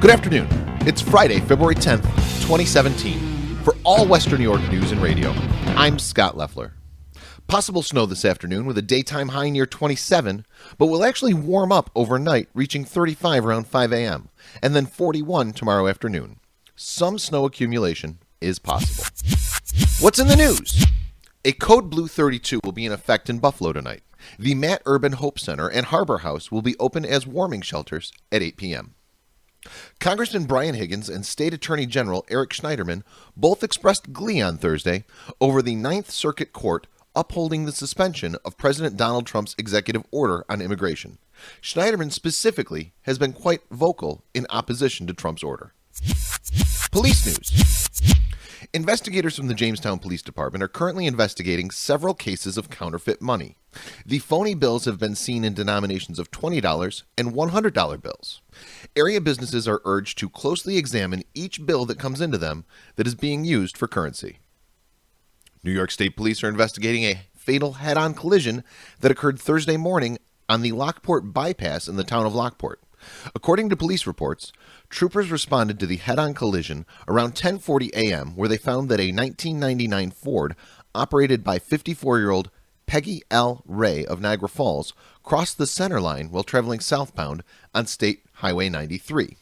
Good afternoon. It's Friday, February 10th, 2017. For all Western New York news and radio, I'm Scott Leffler. Possible snow this afternoon with a daytime high near 27, but will actually warm up overnight, reaching 35 around 5 a.m., and then 41 tomorrow afternoon. Some snow accumulation is possible. What's in the news? A Code Blue 32 will be in effect in Buffalo tonight. The Matt Urban Hope Center and Harbor House will be open as warming shelters at 8 p.m. Congressman Brian Higgins and State Attorney General Eric Schneiderman both expressed glee on Thursday over the Ninth Circuit Court upholding the suspension of President Donald Trump's executive order on immigration. Schneiderman specifically has been quite vocal in opposition to Trump's order. Police news. Investigators from the Jamestown Police Department are currently investigating several cases of counterfeit money. The phony bills have been seen in denominations of $20 and $100 bills. Area businesses are urged to closely examine each bill that comes into them that is being used for currency. New York State Police are investigating a fatal head-on collision that occurred Thursday morning on the Lockport bypass in the town of Lockport. According to police reports, troopers responded to the head-on collision around 10:40 a.m. where they found that a 1999 Ford operated by 54-year-old Peggy L. Ray of Niagara Falls crossed the center line while traveling southbound on State Highway 93,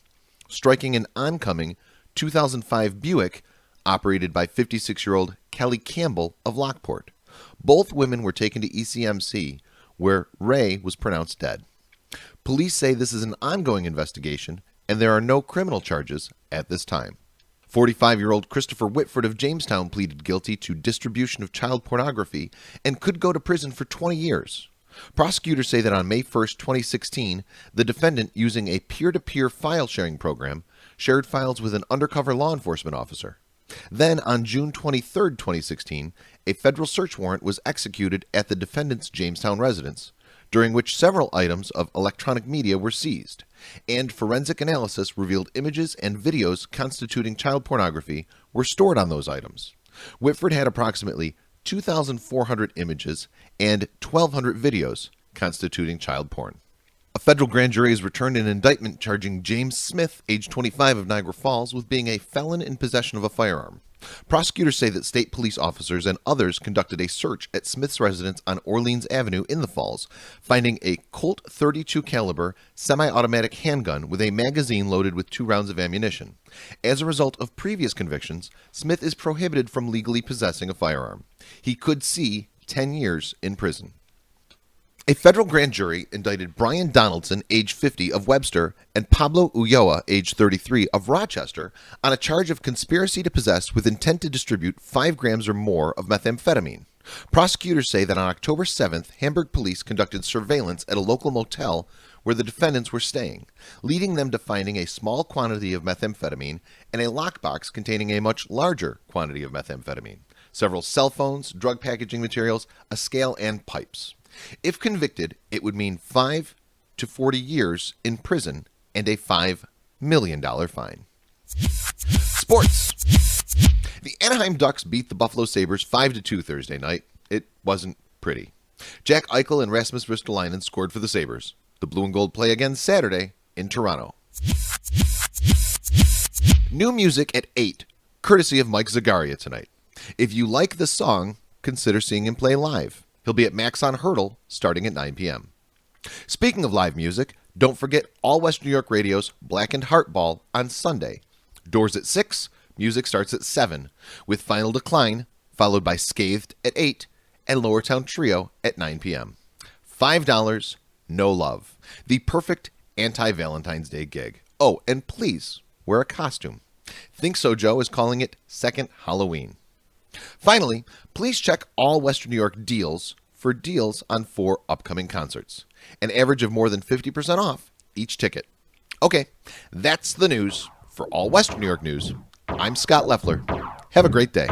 striking an oncoming 2005 Buick operated by 56-year-old Kelly Campbell of Lockport. Both women were taken to ECMC, where Ray was pronounced dead. Police say this is an ongoing investigation, and there are no criminal charges at this time. 45-year-old Christopher Whitford of Jamestown pleaded guilty to distribution of child pornography and could go to prison for 20 years. Prosecutors say that on May 1, 2016, the defendant, using a peer-to-peer file-sharing program, shared files with an undercover law enforcement officer. Then, on June 23, 2016, a federal search warrant was executed at the defendant's Jamestown residence, during which several items of electronic media were seized, and forensic analysis revealed images and videos constituting child pornography were stored on those items. Whitford had approximately 2,400 images and 1,200 videos constituting child porn. A federal grand jury has returned an indictment charging James Smith, age 25 of Niagara Falls, with being a felon in possession of a firearm. Prosecutors say that state police officers and others conducted a search at Smith's residence on Orleans Avenue in the Falls, finding a Colt .32 caliber semi-automatic handgun with a magazine loaded with 2 rounds of ammunition. As a result of previous convictions, Smith is prohibited from legally possessing a firearm. He could see 10 years in prison. A federal grand jury indicted Brian Donaldson, age 50, of Webster, and Pablo Ulloa, age 33, of Rochester, on a charge of conspiracy to possess with intent to distribute 5 grams or more of methamphetamine. Prosecutors say that on October 7th, Hamburg police conducted surveillance at a local motel where the defendants were staying, leading them to finding a small quantity of methamphetamine and a lockbox containing a much larger quantity of methamphetamine, several cell phones, drug packaging materials, a scale, and pipes. If convicted, it would mean 5 to 40 years in prison and a $5 million fine. Sports. The Anaheim Ducks beat the Buffalo Sabres 5-2 Thursday night. It wasn't pretty. Jack Eichel and Rasmus Ristolainen scored for the Sabres. The Blue and Gold play again Saturday in Toronto. New music at 8, courtesy of Mike Zagaria tonight. If you like the song, consider seeing him play live. He'll be at Max on Hurdle starting at 9 p.m. Speaking of live music, don't forget All West New York Radio's Blackened Heart Ball on Sunday. Doors at 6, music starts at 7, with Final Decline, followed by Scathed at 8, and Lower Town Trio at 9 p.m. $5, no love. The perfect anti-Valentine's Day gig. Oh, and please, wear a costume. Think So Joe is calling it Second Halloween. Finally, please check All Western New York deals for deals on 4 upcoming concerts. An average of more than 50% off each ticket. Okay, that's the news. For All Western New York news, I'm Scott Leffler. Have a great day.